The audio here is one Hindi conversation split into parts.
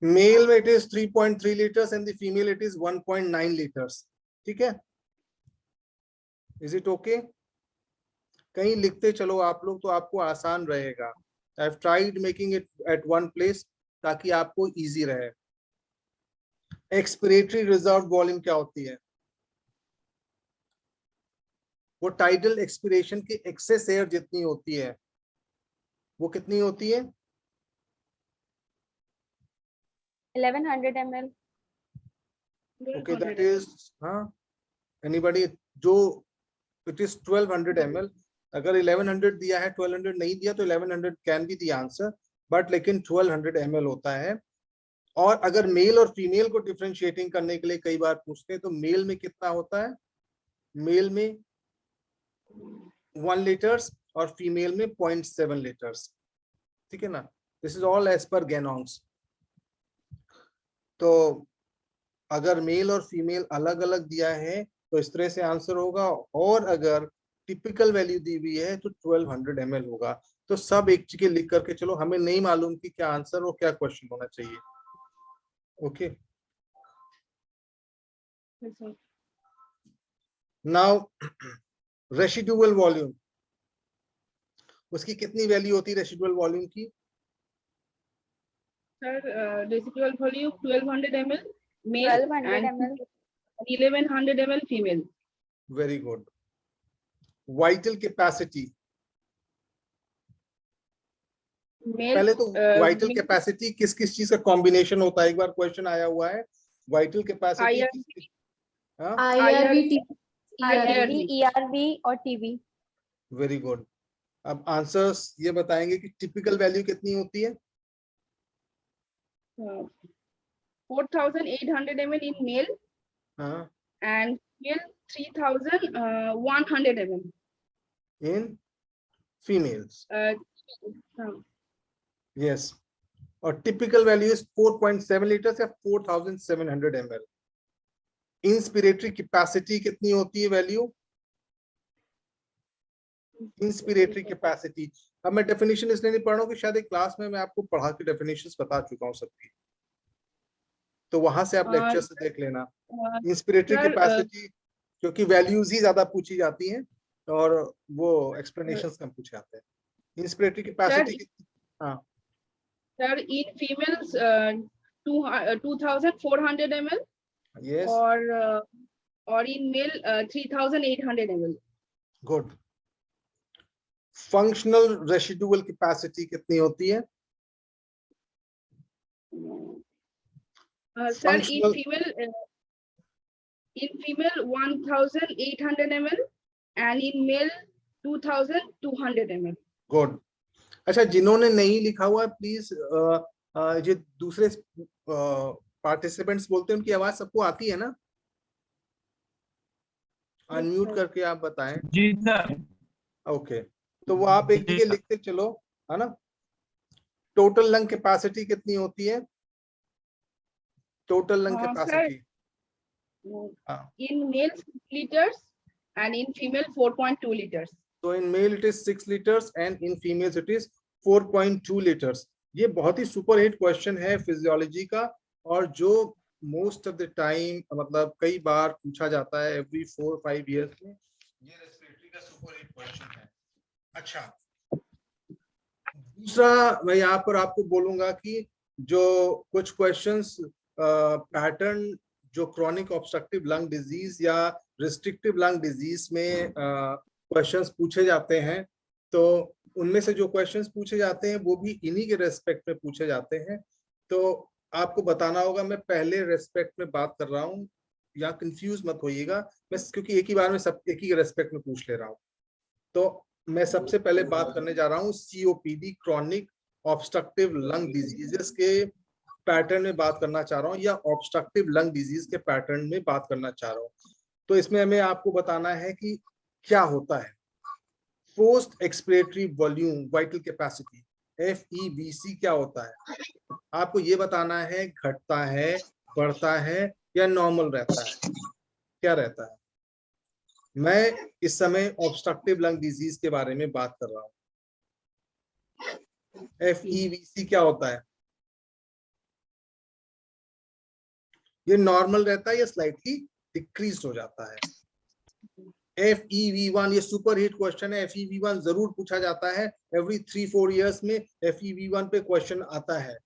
मेल में it is 3.3 litres and the female it is 1.9 litres. ठीक है, इज इट ओके? कहीं लिखते चलो आप लोग तो आपको आसान रहेगा। I have tried making it at one place ताकि आपको इजी रहे। एक्सपिरेटरी रिजर्व वॉल्यूम क्या होती है? वो टाइडल एक्सपिरेशन की एक्सेस एयर जितनी होती है, वो कितनी होती है? 1100 ml। ओके, दैट इज, हाँ, एनीबॉडी? जो इट इज 1200 ml। अगर 1100 दिया है, 1200 नहीं दिया तो 1100 can be the answer, but लेकिन 1200 ml होता है। और अगर मेल और फीमेल को डिफरेंशिएटिंग करने के लिए कई बार पूछते हैं तो मेल में कितना होता है? मेल में 1 लीटर्स और फीमेल में 0.7 लीटर्स। ठीक है ना? This is all as per गैनोंग्स। तो अगर मेल और फीमेल अलग अलग दिया है तो इस तरह से आंसर होगा, और अगर टिपिकल वैल्यू दी हुई है तो 1200 ml होगा। तो सब एक चीज लिख करके चलो, हमें नहीं मालूम कि क्या आंसर और क्या क्वेश्चन होना चाहिए। ओके, नाउ रेसिडुअल वॉल्यूम, उसकी कितनी वैल्यू होती है रेसिडुअल वॉल्यूम की? Sir residual volume 1200 ml male 1200 and ml 1100 ml female. Very good. Vital capacity, पहले तो वाइटल कैपेसिटी किस किस चीज का कॉम्बिनेशन होता है? एक बार क्वेश्चन आया हुआ है, वाइटल कैपेसिटी IRV, ERV और TB। Very good. अब आंसर्स ये बताएंगे कि टिपिकल वैल्यू कितनी होती है? 4800 ml in male हाँ, and female 3100 ml in females. Yes, और टिपिकल वैल्यू इज 4.7 लीटर्स या 4700 ml। इंस्पिरेटरी कैपेसिटी कितनी होती है वैल्यू? इंस्पिरेटरी कैपेसिटी, अब मैं डेफिनेशन इसलिए नहीं पढ़ रहा हूँ कि शायद एक क्लास में मैं आपको पढ़ा के डेफिनेशंस बता चुका हूँ सबकी, तो वहां से आप लेक्चर से देख लेना। इंस्पिरेटरी कैपेसिटी, क्योंकि वैल्यूज ही ज्यादा पूछी जाती हैं और वो एक्सप्लेनेशंस कम पूछे जाते हैं। इंस्पिरेटरी कैपेसिटी, हाँ sir in females 2400 ml yes, और in male 3800 ml। Good. Functional residual capacity कितनी होती है? Sir in female 1800 ml and in male 2200 ml। Good. अच्छा, जिन्होंने नहीं लिखा हुआ है प्लीज, ये दूसरे पार्टिसिपेंट्स बोलते हैं, उनकी आवाज सबको आती है ना? अनम्यूट करके आप बताएं। जी सर। ओके, तो वो आप एक जगह लिखते चलो, है ना? टोटल लंग कैपेसिटी कितनी होती है? Total lung capacity in male 6 liters and in female 4.2 liters। तो in male it is 6 litres and in females it is 4.2 litres. ये बहुत ही सुपर हिट क्वेश्चन है फिजियोलॉजी का, और जो मोस्ट ऑफ द टाइम मतलब कई बार पूछा जाता है एवरी 4-5 इयर्स में। ये रेस्पिरेटरी का सुपर हिट क्वेश्चन है। अच्छा, दूसरा मैं यहाँ पर आपको बोलूंगा कि जो कुछ क्वेश्चंस पैटर्न जो क्रॉनिक ऑब्स्ट्रक्टिव लंग डिजीज या रिस्ट्रिक्टिव लंग डिजीज में क्वेश्चंस पूछे जाते हैं, तो उनमें से जो क्वेश्चंस पूछे जाते हैं वो भी इन्हीं के रेस्पेक्ट में पूछे जाते हैं। तो आपको बताना होगा, मैं पहले रेस्पेक्ट में बात कर रहा हूँ, या कंफ्यूज मत होइएगा, मैं क्योंकि एक ही बार में सब एक ही रेस्पेक्ट में पूछ ले रहा हूँ। तो मैं सबसे पहले बात करने जा रहा हूँ COPD, chronic obstructive lung diseases के पैटर्न में बात करना चाह रहा हूँ, या ऑब्स्ट्रक्टिव लंग डिजीज के पैटर्न में बात करना चाह रहा हूँ। तो इसमें हमें आपको बताना है कि क्या होता है। Post expiratory volume vital capacity FEVC क्या होता है? आपको ये बताना है घटता है, बढ़ता है या नॉर्मल रहता है, क्या रहता है? मैं इस समय ऑब्स्ट्रक्टिव लंग डिजीज के बारे में बात कर रहा हूँ। FEVC क्या होता है? ये नॉर्मल रहता है या स्लाइटली डिक्रीज हो जाता है? FEV1 ये सुपर हिट क्वेश्चन है। FEV1 जरूर पूछा जाता है, एवरी 3-4 इयर्स में FEV1 पे क्वेश्चन आता है।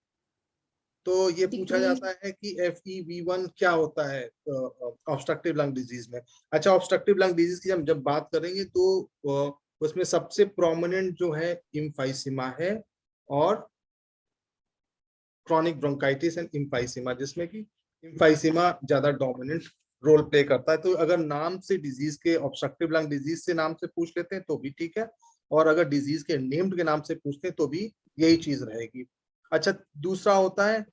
तो ये पूछा जाता है कि FEV1 क्या होता है ऑब्स्ट्रक्टिव लंग डिजीज में। अच्छा, ऑब्स्ट्रक्टिव लंग डिजीज की हम जब बात करेंगे तो उसमें सबसे प्रोमिनेंट जो है इम्फाइसीमा है और क्रॉनिक ब्रोंकाइटिस एंड इम्फाइसीमा, जिसमें कि इम्फाइसीमा ज्यादा डोमिनेंट रोल प्ले करता है। तो अगर नाम से डिजीज के, ऑब्स्ट्रक्टिव लंग डिजीज से नाम से पूछ लेते हैं तो भी ठीक है, और अगर डिजीज के नेम्ड के नाम से पूछते हैं तो भी यही चीज रहेगी। अच्छा, दूसरा होता है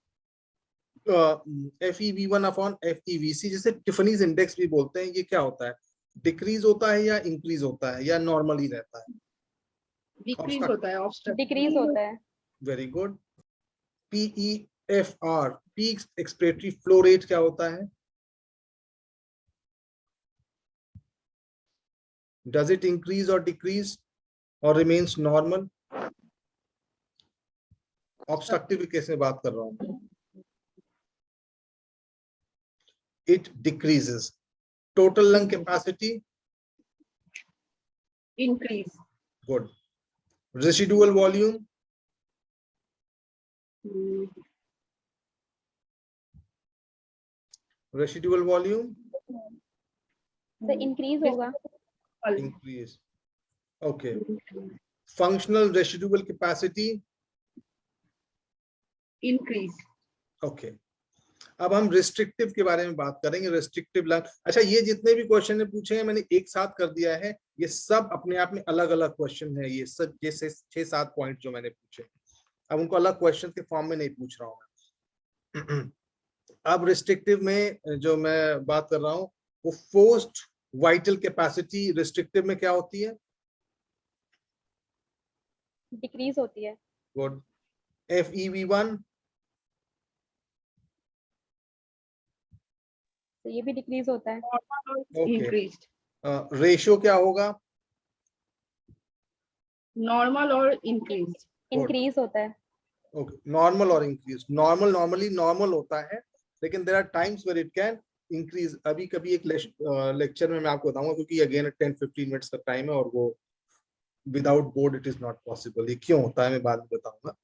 FEV1 अपॉन FEVC, जिसे टिफनीज इंडेक्स भी बोलते हैं। ये क्या होता है? डिक्रीज होता है या इंक्रीज होता है या नॉर्मली रहता है? डिक्रीज होता है, ऑब्स्ट्रक्टिव डिक्रीज होता है। Very good. PEFR, peak expiratory flow rate क्या होता है? Does it increase or decrease or remains normal? Obstructive case में बात कर रहा हूं। It decreases. Total lung capacity? increase. Good. Residual volume? Residual volume? The increase होगा। Increase. Okay. Functional residual capacity? Increase. Okay. अब हम रिस्ट्रिक्टिव के बारे में बात करेंगे। रिस्ट्रिक्टिव लंग, अच्छा ये जितने भी क्वेश्चन ने पूछे हैं मैंने एक साथ कर दिया है। ये सब अपने आप में अलग अलग क्वेश्चन है। ये सब जैसे 6-7 पॉइंट जो मैंने पूछे, अब उनको अलग क्वेश्चन के फॉर्म में नहीं पूछ रहा हूँ। अब रिस्ट्रिक्टिव में जो मैं बात कर रहा हूँ वो फोर्स्ड वाइटल कैपेसिटी रिस्ट्रिक्टिव में क्या होती है? डिक्रीज होती है। गुड। FEV1? तो ये भी डिक्रीज होता है। ओके। रेशियो क्या होगा? नॉर्मल और इंक्रीज। इंक्रीज होता है। ओके, नॉर्मल और इंक्रीज। नॉर्मल नॉर्मली नॉर्मल होता है, लेकिन there are times where it can increase. अभी कभी एक लेक्चर में मैं आपको बताऊंगा, क्योंकि अगेन 10-15 मिनट्स का टाइम है और वो without board it is not possible. ये क्यों होता है मैं बाद में बताऊंगा।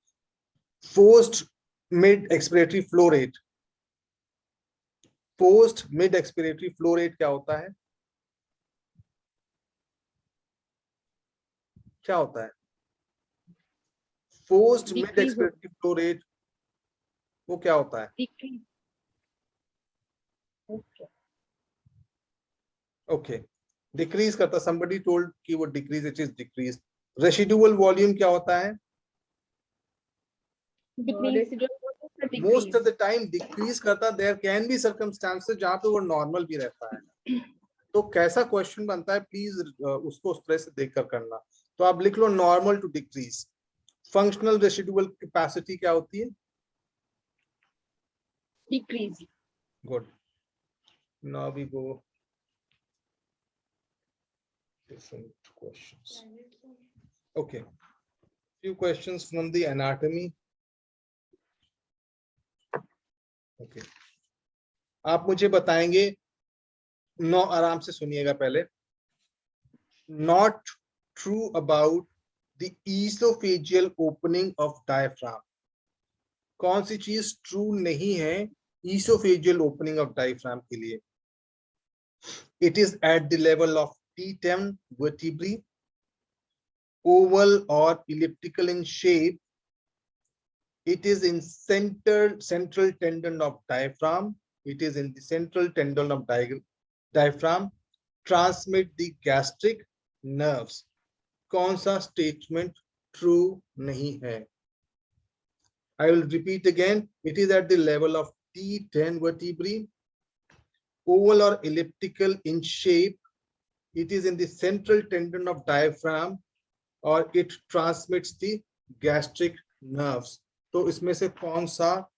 Forced mid expiratory flow rate, post mid expiratory flow rate क्या होता है? क्या होता है post mid expiratory flow rate? वो क्या होता है? ओके, डिक्रीज करता। somebody told कि वो decrease, it is decrease. Residual volume क्या होता है? Most of the time decrease करता। देयर कैन बी सर्कमस्टांसेस जहां पे वो नॉर्मल भी रहता है। तो कैसा क्वेश्चन बनता है प्लीज उसको उस तरह से देखकर करना। तो आप लिख लो normal to decrease. Functional residual capacity क्या होती है? Decrease. Good. Now we go different questions. Okay, few questions from the anatomy. Okay, आप मुझे बताएंगे, नो आराम से सुनिएगा पहले। Not true about the esophageal opening of diaphragm. कौन सी चीज ट्रू नहीं है esophageal opening of diaphragm के लिए? It is at the level of T10 vertebrae, oval or elliptical in shape. It is in central tendon of diaphragm. It is in the central tendon of diaphragm. Transmit the gastric nerves. कौन सा statement true नहीं है? I will repeat again. It is at the level of T10 vertebrae, oval or elliptical in shape. It is in the central tendon of diaphragm, or it transmits the gastric nerves. तो इसमें से कौन सा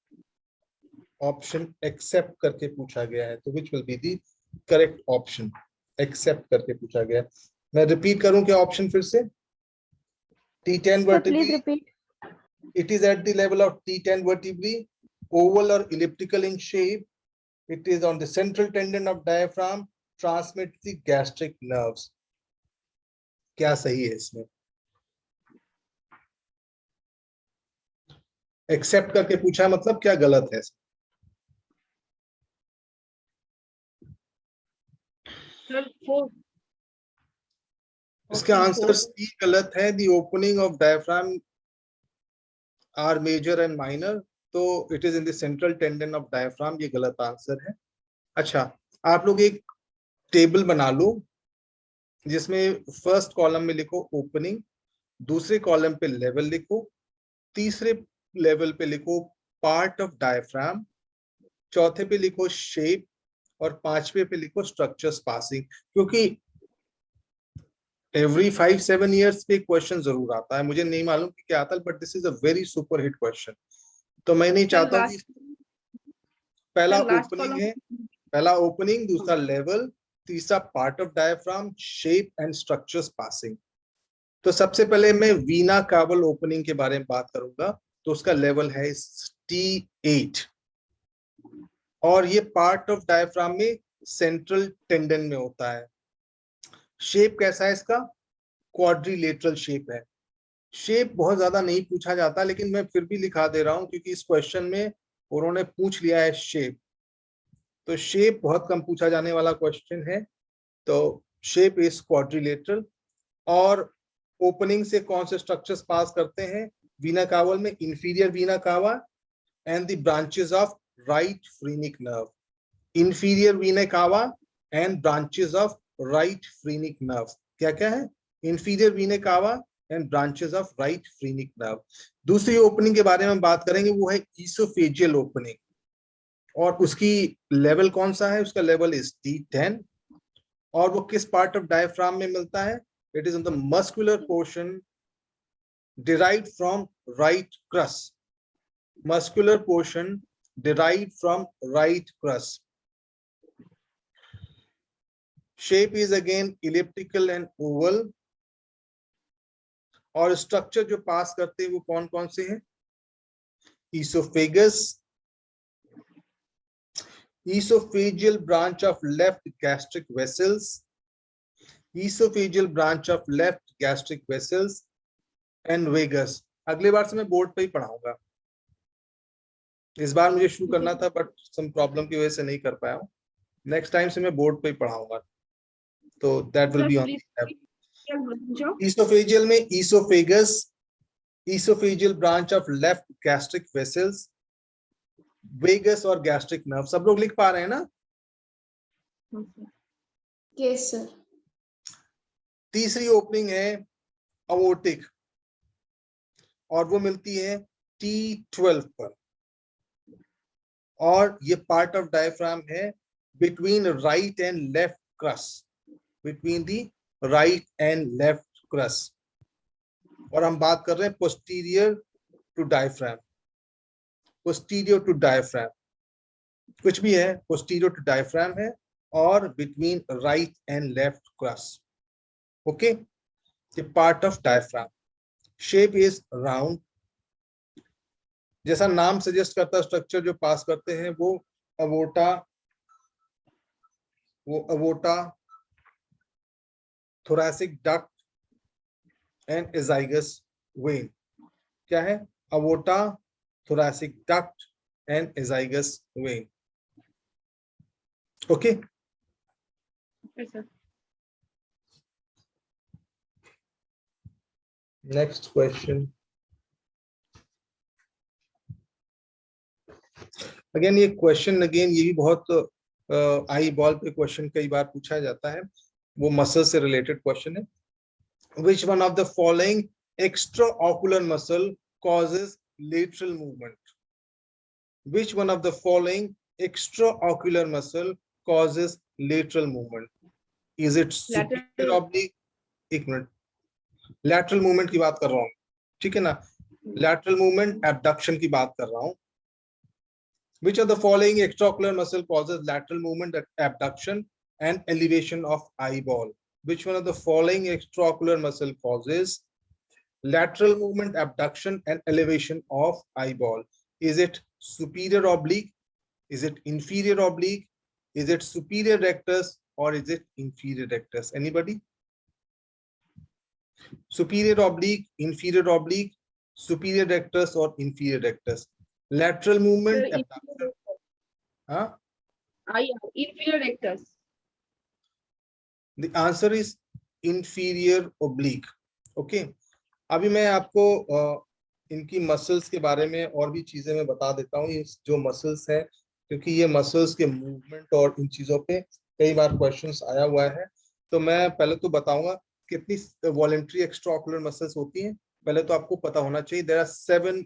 ऑप्शन एक्सेप्ट करके पूछा गया है? तो which will be the correct option? Except करके पूछा गया है। मैं रिपीट करूं क्या ऑप्शन फिर से? T10 vertebrae, It is at the level of T10 vertebrae, oval or elliptical in shape. It is on the central tendon of diaphragm, transmits the gastric nerves. क्या सही है इसमें? एक्सेप्ट करके पूछा मतलब क्या गलत है? Sir, 4. इसका Option आंसर 4. सी गलत है. The opening of diaphragm are major and minor, तो it is in the central tendon of diaphragm. ये गलत आंसर है. अच्छा, आप लोग एक टेबल बना लो जिसमें फर्स्ट कॉलम में लिखो ओपनिंग, दूसरे कॉलम पे लेवल लिखो, तीसरे लेवल पे लिखो पार्ट ऑफ डायफ्राम, चौथे पे लिखो शेप और पांचवे पे लिखो स्ट्रक्चर्स पासिंग. क्योंकि एवरी 5-7 ईयर्स पे क्वेश्चन जरूर आता है. मुझे नहीं मालूम कि क्या आता है, but this is a very super hit question. तो मैं नहीं चाहता हूँ कि पहला ओपनिंग है, पहला ओपनिंग, दूसरा लेवल, तीसरा part of diaphragm, shape and structures passing. तो सबसे पहले मैं वीना कावल ओपनिंग के बारे में बात करूंगा. तो उसका लेवल है T8 और ये पार्ट ऑफ डायफ्राम में सेंट्रल टेंडन में होता है. शेप कैसा है इसका? क्वाड्रिलेटरल शेप है. शेप बहुत ज्यादा नहीं पूछा जाता, लेकिन मैं फिर भी लिखा दे रहा हूं क्योंकि इस क्वेश्चन में उन्होंने पूछ लिया है शेप. तो शेप बहुत कम पूछा जाने वाला क्वेश्चन है. तो शेप इज क्वाड्रिलेटरल. और ओपनिंग से कौन से स्ट्रक्चर्स पास करते हैं वीना कावल में? Inferior vena cava and the branches of right phrenic nerve. Inferior vena cava and branches of right phrenic nerve. क्या क्या है? Inferior vena cava and branches of right phrenic nerve. दूसरी ओपनिंग के बारे में बात करेंगे, वो है ईसोफेजियल ओपनिंग. और उसकी लेवल कौन सा है? उसका लेवल इज T10. और वो किस पार्ट ऑफ डायफ्राम में मिलता है? It is in the muscular portion derived from right crus. Muscular portion derived from right crus. Shape is again elliptical and oval. और स्ट्रक्चर जो पास करते हैं वो कौन कौन से हैं? Esophagus, esophageal branch of left gastric vessels, esophageal branch of left gastric vessels and vagus. अगले बार से मैं बोर्ड पे ही पढ़ाऊंगा. इस बार मुझे शुरू करना था बट सम प्रॉब्लम की वजह से नहीं कर पाया हूँ. नेक्स्ट टाइम से मैं बोर्ड पे ही पढ़ाऊंगा. तो that will be on. Oesophageal में oesophagus, oesophageal branch of left gastric vessels, vagus और गैस्ट्रिक नर्व. सब लोग लिख पा रहे हैं ना? Yes sir. तीसरी ओपनिंग है अवोर्टिक और वो मिलती है T12 पर. और ये पार्ट ऑफ डायफ्राम है between right and left crus, between the right and left crus. और हम बात कर रहे हैं posterior to diaphragm, posterior to diaphragm, कुछ भी है, पोस्टीरियर टू डायफ्राम है और between right and left crus. Okay, ये part of diaphragm. Shape is round. जैसा नाम सजेस्ट करता है, स्ट्रक्चर जो पास करते हैं वो aorta, thoracic duct and azygos vein. क्या है? Aorta, thoracic duct and azygos vein. Okay. Next question. Again ये क्वेश्चन, अगेन ये भी बहुत आई बॉल पे क्वेश्चन कई बार पूछा जाता है. वो मसल से रिलेटेड क्वेश्चन है. Which one of the following extraocular muscle causes lateral movement? Which one of the following extraocular muscle causes lateral movement? Is it superior oblique? एक मिनट, lateral movement की बात कर रहा हूँ, ठीक है ना? lateral movement abduction की बात कर रहा हूँ. Which of the following extraocular muscle causes lateral movement, abduction and elevation of eyeball? Which one of the following extraocular muscle causes lateral movement, abduction and elevation of eyeball. Is it superior oblique? Is it inferior oblique? Is it superior rectus or is it inferior rectus? Anybody? Superior oblique, inferior oblique, superior rectus or inferior rectus? Lateral movement, abduction. Huh? Inferior rectus. The answer is inferior oblique. Okay. अभी मैं आपको इनकी मसल्स के बारे में और भी चीजें मैं बता देता हूँ, ये जो मसल्स है, क्योंकि ये मसल्स के मूवमेंट और इन चीजों पे कई बार क्वेश्चंस आया हुआ है। तो मैं पहले तो बताऊंगा कितनी वॉलेंट्री एक्स्ट्रा ऑकुलर मसल्स होती हैं। पहले तो आपको पता होना चाहिए there are 7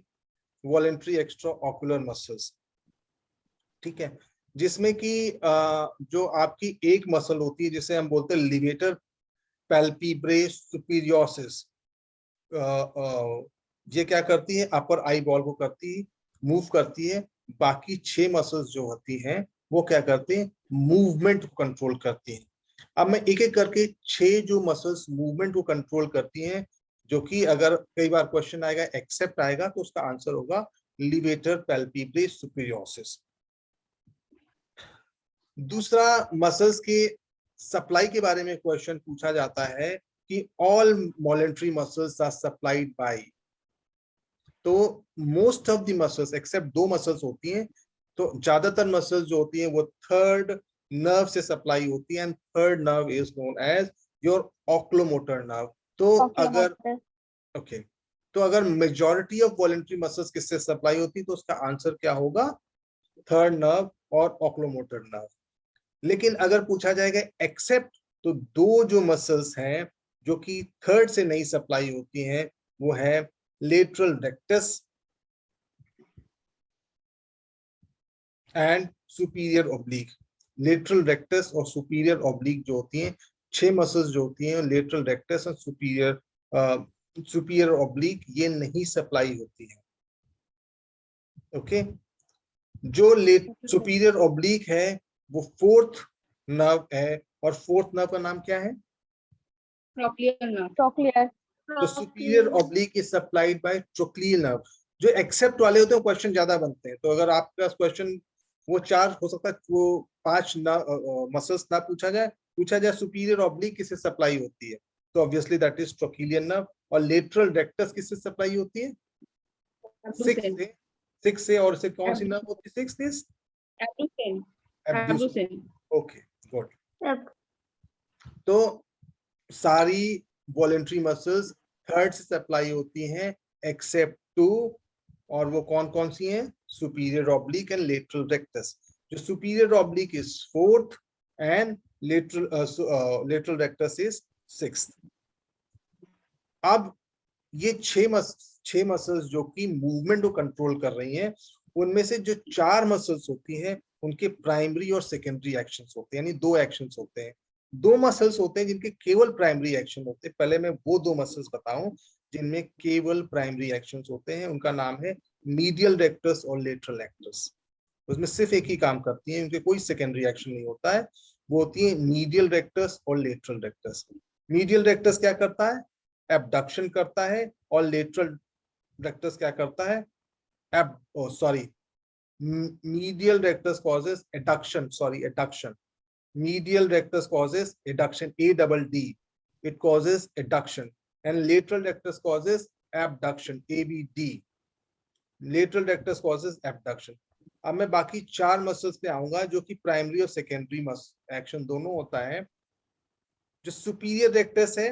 voluntary extra ocular muscles, ठीक है, जिसमें कि जो आपकी एक मसल होती है जिसे हम बोलते हैं लिवेटर पैल्पेब्रे सुपीरियोरिस, ये क्या करती है, अपर आई बॉल को करती है, मूव करती है। बाकी 6 मसल्स जो होती हैं वो क्या करती हैं, मूवमेंट को कंट्रोल करती हैं। अब मैं एक एक करके 6 जो मसल्स मूवमेंट को कंट्रोल करती हैं, जो कि अगर कई बार क्वेश्चन आएगा एक्सेप्ट आएगा तो उसका आंसर होगा लिवेटर पैल्पेब्रे सुपीरियोरिस। दूसरा, मसल्स के सप्लाई के बारे में क्वेश्चन पूछा जाता है कि all voluntary muscles are supplied by, तो most of the muscles except 2 muscles होती हैं, तो ज्यादातर मसल्स जो होती हैं वो थर्ड नर्व से सप्लाई होती है, and third nerve is known as your oculomotor nerve. तो अगर ओके, तो अगर मेजॉरिटी ऑफ वॉलेंट्री मसल्स किससे सप्लाई होती है तो उसका आंसर क्या होगा, थर्ड नर्व और ऑक्लोमोटर नर्व। लेकिन अगर पूछा जाएगा एक्सेप्ट, तो 2 जो मसल्स हैं जो कि थर्ड से नहीं सप्लाई होती हैं वो है lateral rectus and superior oblique. Lateral rectus और सुपीरियर ओब्लिक जो होती हैं, 6 मसल्स जो होती हैं लेटरल रेक्टस और सुपीरियर ओब्लिक, ये नहीं सप्लाई होती है। ओके, जो सुपीरियर ओब्लिक है वो 4th नर्व है, और 4th नर्व का नाम क्या है, ट्रोक्लियर। तो superior oblique is supplied by trochlear nerve. जो एक्सेप्ट वाले होते हैं क्वेश्चन ज्यादा बनते हैं, तो अगर आपके पास क्वेश्चन वो 4 हो सकता है, वो 5 मसल्स ना पूछा जाए सुपीरियर ओब्लिक किससे सप्लाई होती है, तो obviously that is trochlear nerve. और लेटरल रेक्टस किससे सप्लाई होती है, 6 से, और से कौन सी नर्व होती है, 6 इज एब्ड्यूसेन। Okay good. तो सारी वॉलेंट्री मसल्स थर्ड से सप्लाई होती हैं एक्सेप्ट 2, और वो कौन कौन सी हैं, superior oblique and lateral rectus. जो superior oblique is 4th and lateral rectus is 6th। अब ये 6 मसल्स जो कि मूवमेंट को कंट्रोल कर रही हैं, उनमें से जो 4 मसल्स होती हैं उनके प्राइमरी और सेकेंडरी एक्शंस होते हैं, यानी 2 एक्शंस होते हैं। 2 मसल्स होते हैं जिनके केवल प्राइमरी एक्शन होते हैं। पहले मैं वो 2 मसल्स बताऊं जिनमें केवल प्राइमरी एक्शंस होते हैं, उनका नाम है मीडियल रेक्टस और लेटरल रेक्टस। उसमें सिर्फ एक ही काम करती है, उनके कोई सेकेंडरी एक्शन नहीं होता है, वो होती है मीडियल रेक्टस और लेटरल रेक्टस। मीडियल रेक्टस क्या करता है, एब्डक्शन करता है, और लेटरल रेक्टस क्या करता है, medial rectus causes adduction, adduction. Medial rectus causes adduction, ADD. It causes adduction. And lateral rectus causes abduction, ABD. Lateral rectus causes abduction. अब मैं बाकी 4 मसल्स पे आऊंगा जो कि प्राइमरी और सेकेंडरी एक्शन दोनों होता है। जो सुपीरियर रेक्टस है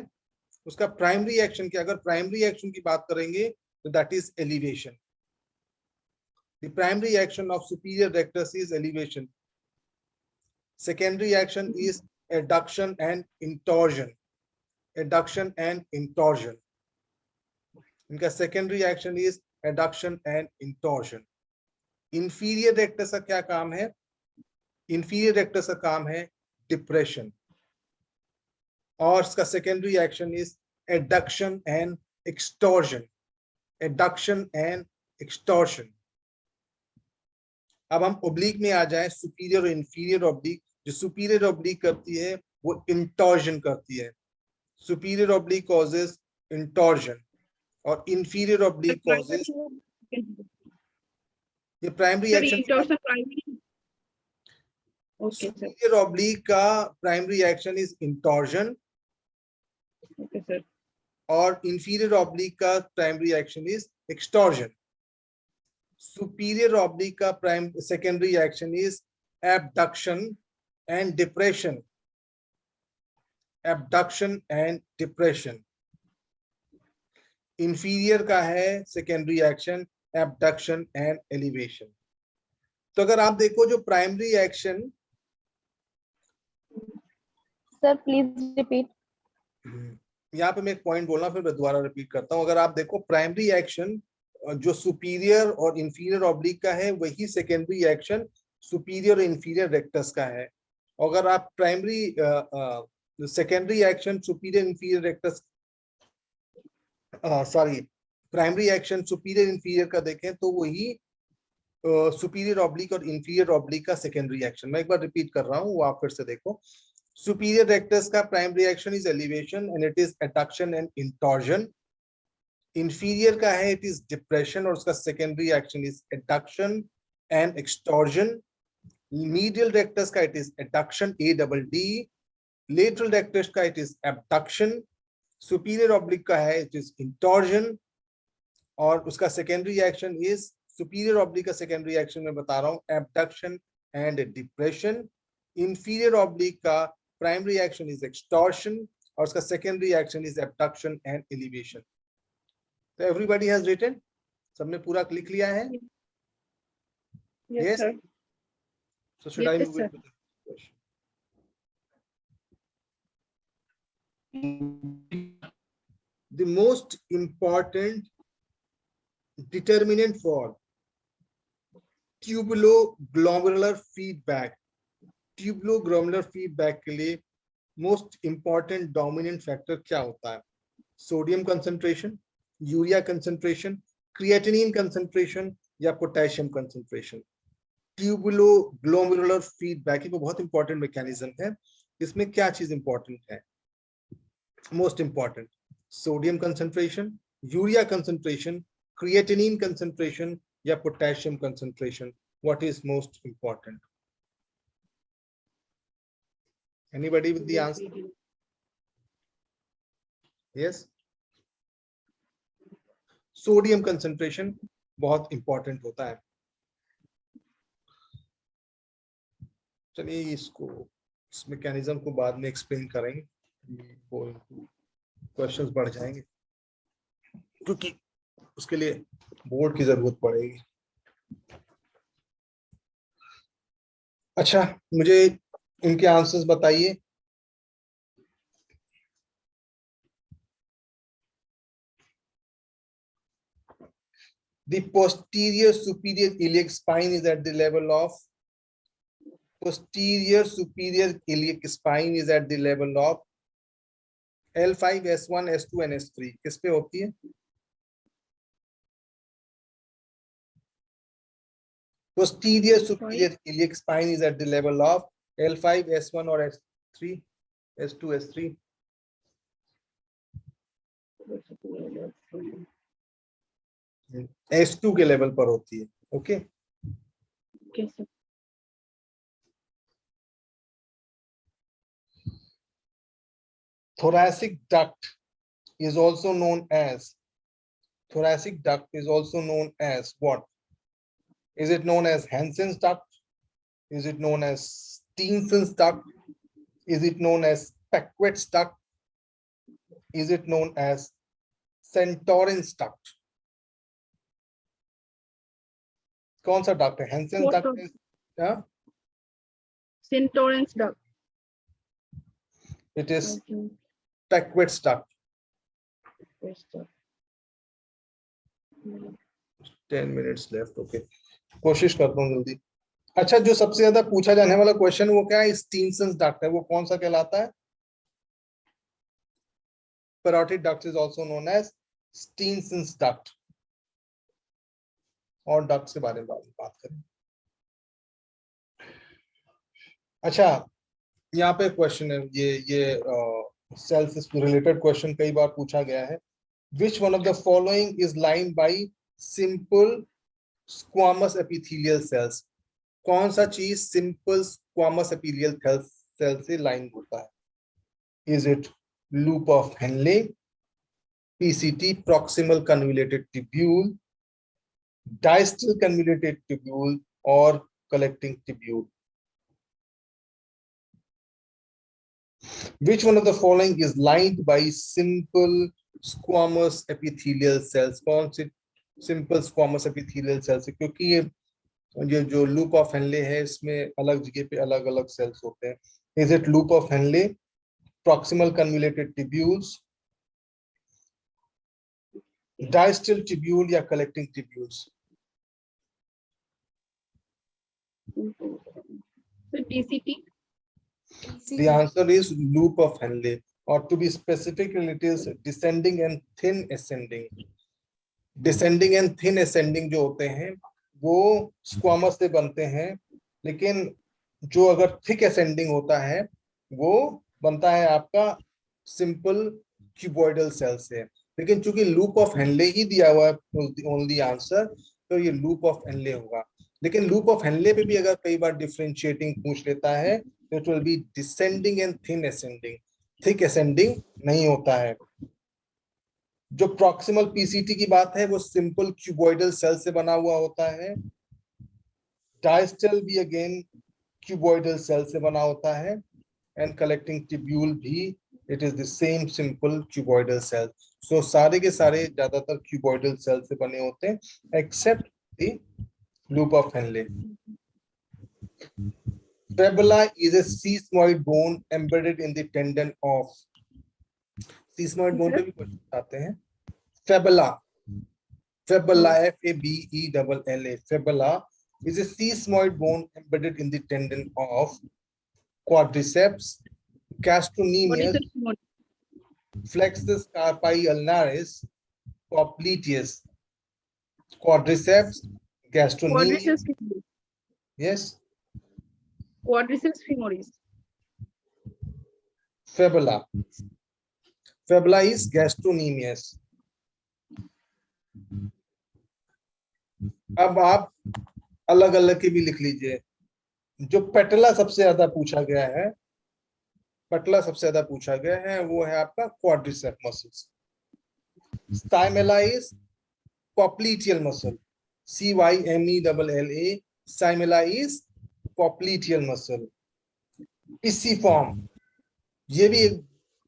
उसका प्राइमरी एक्शन क्या, अगर प्राइमरी एक्शन की बात करेंगे तो that is elevation. The primary action of superior rectus is elevation. Secondary action is adduction and intorsion. Adduction and intorsion. इनका secondary action is adduction and intorsion. Inferior rectus का क्या काम है? Inferior rectus का काम है depression. और इसका secondary action is adduction and extorsion. Adduction and extortion. अब हम ओब्लिक में आ जाएं, सुपीरियर और इंफीरियर ओब्लिक। जो सुपीरियर ओब्लिक करती है वो इंटॉर्जन करती है। सुपीरियर ओब्लिक कॉजेस इंटॉर्जन और inferior oblique causes, ये primary Sir, action, intorsion primary. Okay, sir. superior oblique का primary action is intorsion Okay, sir. और inferior oblique का primary action is extorsion. Superior oblique का secondary action is abduction and depression. Abduction and depression. Inferior का है secondary action abduction and elevation. तो अगर आप देखो जो primary action, sir please repeat. यहाँ पे मैं एक पॉइंट बोलना फिर मैं दोबारा रिपीट करता हूँ। अगर आप देखो प्राइमरी एक्शन जो सुपीरियर और इंफीरियर ऑब्लिक का है वही सेकेंडरी एक्शन सुपीरियर और इंफीरियर रेक्टस का है। अगर आप primary secondary action superior inferior rectus primary action superior inferior का देखें तो वही सुपीरियर ऑब्लिक और इंफीरियर ऑब्लिक का सेकेंडरी एक्शन। मैं एक बार रिपीट कर रहा हूँ, वो आप फिर से देखो। Superior rectus का primary action is elevation and it is adduction and intorsion. Inferior का है it is depression और उसका secondary action is adduction and extorsion. Medial rectus का it is adduction ADD. Lateral rectus का it is abduction. Superior oblique का है it is intorsion और उसका secondary action is superior oblique का secondary action मैं बता रहा हूँ abduction and depression. Inferior oblique का primary action is extortion और उसका secondary action is abduction and elevation. So everybody has written? सबने पूरा लिख लिया है? Yes, sir. So should I Yes, move sir. into the question? The most important determinant for tubuloglomerular feedback. Tubuloglomerular feedback के लिए मोस्ट इंपॉर्टेंट डोमिनेंट फैक्टर क्या होता है? Sodium concentration, urea concentration, creatinine concentration या पोटेशियम कंसंट्रेशन। ट्यूबुलोग्लोमेरुलर फीडबैक ये बहुत इंपॉर्टेंट मैकेनिज्म है। इसमें क्या चीज इंपॉर्टेंट है? Most important sodium concentration, urea concentration, creatinine concentration या potassium concentration. What is most important? Anybody with the answer? Yes. Sodium concentration बहुत इंपॉर्टेंट होता है। चलिए इसको इस मैकेनिज्म को बाद में एक्सप्लेन करेंगे, क्वेश्चंस बढ़ जाएंगे क्योंकि उसके लिए बोर्ड की जरूरत पड़ेगी। अच्छा, मुझे इनके आंसर्स बताइए। The posterior superior iliac spine is at the level of posterior superior iliac spine is at the level of L5, S1, S2 and S3. किस पे होती है? Posterior superior iliac spine is at the level of L5, S1 और S3, S2, S3. S2 के लेवल पर होती है। Okay Okay, sir. Thoracic duct is also known as what? Is it known as Hansen's duct? Is it known as Steensen's duct? Is it known as Paquet's duct? Is it known as Santorin's duct? कौन सा duct है? Hansen's duct is Santorin's duct. it is Paquet's duct. 10 minutes left. Okay, कोशिश करता हूँ जल्दी। अच्छा, जो सबसे ज्यादा पूछा जाने वाला क्वेश्चन वो क्या है? स्टीनसन्स डक्ट है। वो कौन सा कहलाता है? Parotid duct is also known as Stensen's duct. और डक्ट के बारे में बात करें। अच्छा, यहाँ पे क्वेश्चन है, ये सेल्फ रिलेटेड क्वेश्चन कई बार पूछा गया है। Which one of the following is lined by simple squamous epithelial cells? कौन सा चीज simple squamous epithelial cell से लाइन होता है? Is it loop of Henle, PCT, proximal convoluted tubule, distal convoluted tubule, or collecting tubule? Which one of the following is lined by simple squamous epithelial cells? कौन सी simple squamous epithelial cells? क्योंकि ये जो loop of Henle है इसमें अलग जगह पे अलग अलग cells होते हैं. Is it loop of Henle, proximal convoluted tubules, distal tubule या collecting tubules? So DCT. The answer is loop of Henle, or to be specific, it is descending and thin ascending. Descending and thin ascending जो होते हैं वो squamous से बनते हैं, लेकिन जो अगर thick ascending होता है वो बनता है आपका simple cuboidal cell से. लेकिन चूंकि loop of Henle ही दिया हुआ है only answer, तो ये loop of Henle होगा. लेकिन loop of Henle पे भी अगर कई बार differentiating पूछ लेता है तो it will be descending and thin ascending. Thick ascending नहीं होता है. जो proximal PCT की बात है वो simple cuboidal cell से बना हुआ होता है. Distal भी again cuboidal cell से बना होता है, and collecting tubule भी it is the same simple cuboidal cell. So सारे के सारे ज्यादातर cuboidal cell से बने होते हैं except the loop of Henle. Fibula is a sesamoid bone embedded in the tendon of. Sesamoid bone पे भी क्वेश्चन आते हैं. Fibula, fibula, F-A-B-E-L-L-A. Fibula is a sesamoid bone embedded in the tendon of quadriceps, gastrocnemius, flexus carpi ulnaris, popliteus. Quadriceps, gastrocnemius. Yes. Quadriceps femoris. Fibula. Fibula is gastrocnemius. अब आप अलग अलग के भी लिख लीजिए. जो पेटला सबसे ज्यादा पूछा गया है, पटला सबसे ज्यादा पूछा गया है वो है आपका क्वाड्रिसेप मसल्स. स्टाइमेला is popliteal muscle. C-Y-M-E-L-L-A. Stymela is popliteal muscle. Pisiform, ये भी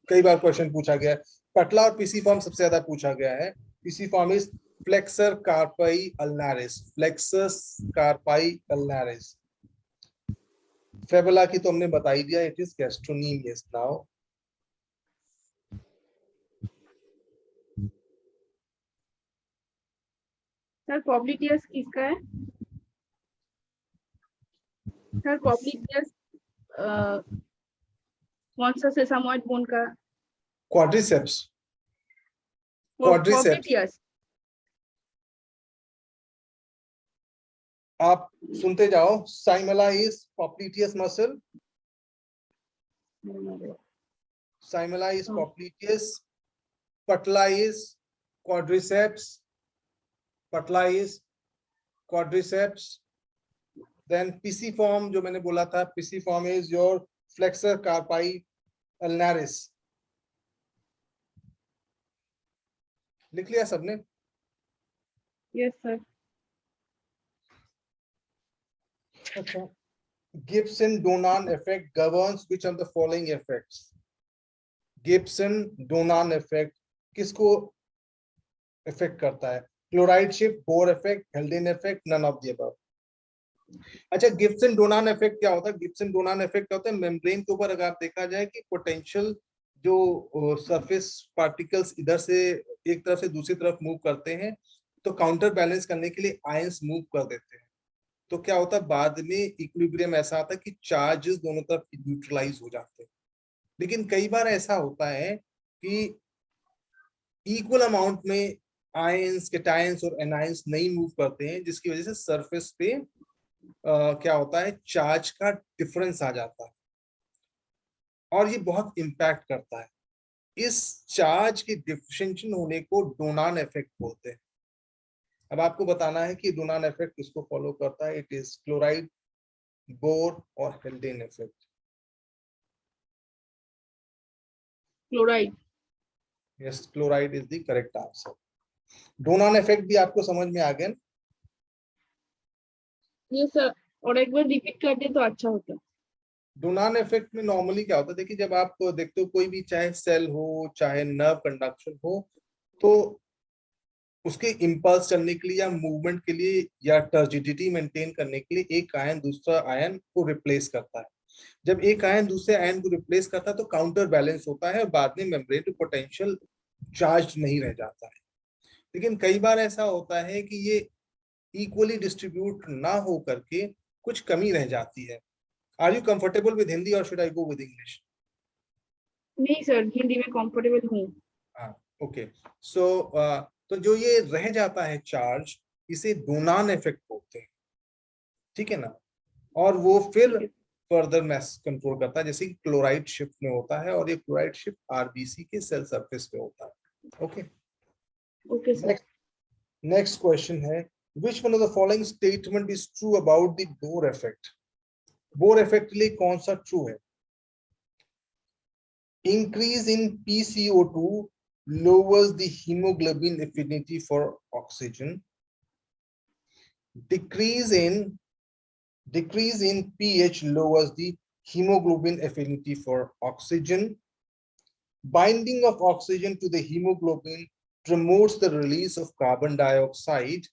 कई बार क्वेश्चन पूछा गया है. पटला और pisiform सबसे ज्यादा पूछा गया है. Pisiform is flexor carpi ulnaris. Flexus carpi ulnaris. Fibula की तो हमने बता ही दिया, it is gastrocnemius. Now sir popliteus किसका है? सर popliteus कौन सा sesamoid bone का? quadriceps. Quadriceps. Popliteus. आप सुनते जाओ. Stymela is popliteus muscle. Stymela is popliteus. Patla is quadriceps. Patla is quadriceps. Then pisiform जो मैंने बोला था, pisiform is your flexor carpi ulnaris. लिख लिया सबने? Yes sir. अच्छा. Gibson-Donan effect governs which of the following effects? Gibson-Donan effect किसको effect करता है? Chloride shift, Bohr effect, Haldane effect, none of the above. अच्छा, Gibson-Donan effect क्या होता है? Gibson-Donan effect होता है मेम्ब्रेन के ऊपर अगर आप देखा जाए कि पोटेंशियल जो सरफेस पार्टिकल्स इधर से एक तरफ से दूसरी तरफ मूव करते हैं तो काउंटर बैलेंस करने के लिए आयंस मूव कर देते हैं. तो क्या होता है बाद में इक्विलिब्रियम ऐसा आता है कि चार्जेस दोनों तरफ न्यूट्रलाइज हो जाते हैं. लेकिन कई बार ऐसा होता है कि इक्वल अमाउंट में आयंस, कैटायंस और एनायंस नहीं मूव करते हैं, जिसकी वजह से सरफेस पे क्या होता है, चार्ज का डिफरेंस आ जाता है और ये बहुत इंपैक्ट करता है. इस चार्ज के डिफरेंशिएशन होने को डोनान इफेक्ट बोलते हैं। अब आपको बताना है कि डोनान इफेक्ट किसको फॉलो करता है। इट इज क्लोराइड, बोर और Haldane effect. Chloride. Yes, chloride is the correct answer. Donnan effect भी आपको समझ में आ गया? ये सर, और एक बार रिपीट कर दे तो अच्छा होता। डोनान इफेक्ट में नॉर्मली क्या होता है, देखिए जब आप देखते हो कोई भी, चाहे सेल हो चाहे नर्व कंडक्शन हो, तो उसके इंपल्स चलने के लिए या मूवमेंट के लिए या टर्जिडिटी मेंटेन करने के लिए एक आयन दूसरा आयन को रिप्लेस करता है। जब एक आयन दूसरे आयन को रिप्लेस करता है तो काउंटर बैलेंस होता है और बाद में मेम्ब्रेन पे पोटेंशियल चार्ज नहीं रह जाता है। लेकिन कई बार ऐसा होता है कि ये इक्वली डिस्ट्रीब्यूट ना हो करके कुछ कमी रह जाती है। Are you comfortable with Hindi और should I go with English? नहीं सर, हिंदी में कंफर्टेबल हूँ। हाँ, ओके। सो तो जो ये रह जाता है चार्ज, इसे डोनान इफेक्ट बोलते हैं, ठीक है ना। और वो फिर फर्दर मैस कंट्रोल करता है, जैसे कि क्लोराइड शिफ्ट में होता है, और ये क्लोराइड शिफ्ट आरबीसी के सेल सरफेस पे होता है। Okay, okay sir. Next question है, which one of the following statement is true about the Bohr effect? Bohr effect लिए कौन सा ट्रू है? Increase in PCO2 lowers the hemoglobin affinity for oxygen. Decrease in pH lowers the hemoglobin affinity for oxygen. Binding of oxygen to the hemoglobin promotes the release of carbon dioxide.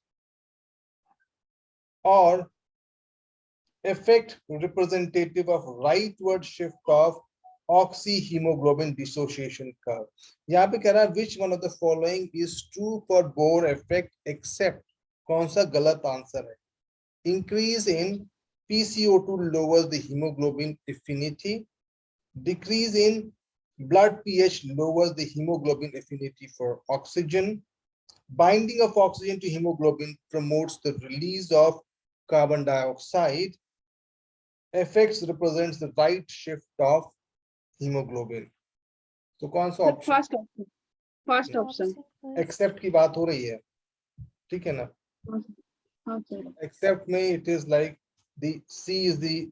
Or effect representative of rightward shift of oxyhemoglobin dissociation curve. यहाँ पे कह रहा है which one of the following is true for Bohr effect except, कौन सा गलत आंसर है? Increase in PCO2 lowers the hemoglobin affinity. Decrease in blood pH lowers the hemoglobin affinity for oxygen. Binding of oxygen to hemoglobin promotes the release of carbon dioxide. Effects represents the right shift of hemoglobin. तो कौन सा option? First option. First option. Except की बात हो रही है, ठीक है ना। हाँ सर। एक्सेप्ट में it is like the C is the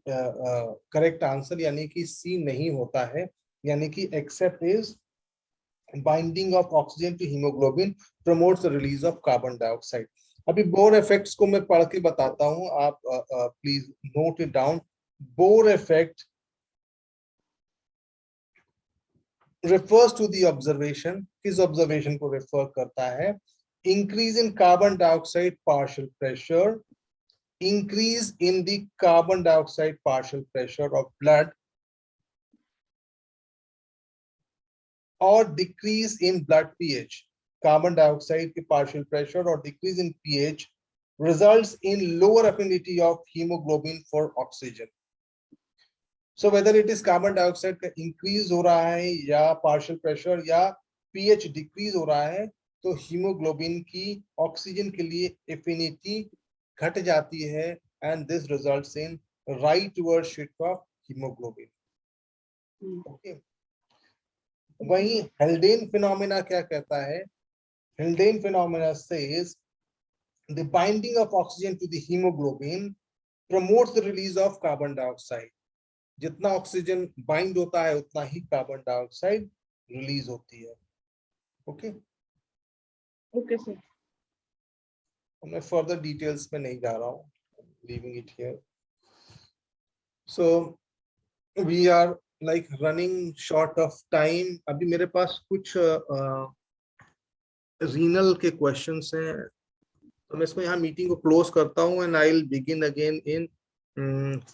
correct answer, यानी कि सी नहीं होता है, यानी कि except is binding of oxygen to haemoglobin promotes the release of carbon dioxide. अभी बोर इफेक्ट्स को मैं पढ़ के बताता हूं, आप please note it down. Bohr effect refers to the observation, किस observation को refer करता है? Increase in carbon dioxide partial pressure, increase in the carbon dioxide partial pressure of blood, or decrease in blood pH. Carbon dioxide की partial pressure or decrease in pH results in lower affinity of hemoglobin for oxygen. So whether it is carbon dioxide का increase हो रहा है या partial pressure या pH decrease हो रहा है, तो hemoglobin की oxygen के लिए affinity घट जाती है, and this results in rightward shift of hemoglobin. Okay. वहीं हेल्डेन फिनोमेना क्या कहता है? हेल्डेन phenomena says the binding of oxygen to the hemoglobin promotes the release of carbon dioxide. जितना ऑक्सीजन बाइंड होता है उतना ही कार्बन डाइऑक्साइड रिलीज होती है। Okay okay sir. मैं फर्दर डिटेल्स में नहीं जा रहा हूँ, leaving it here. So we are like running short of time. अभी मेरे पास कुछ रीनल के क्वेश्चंस हैं, तो मैं इसको यहाँ मीटिंग को क्लोज करता हूँ, and I will begin again in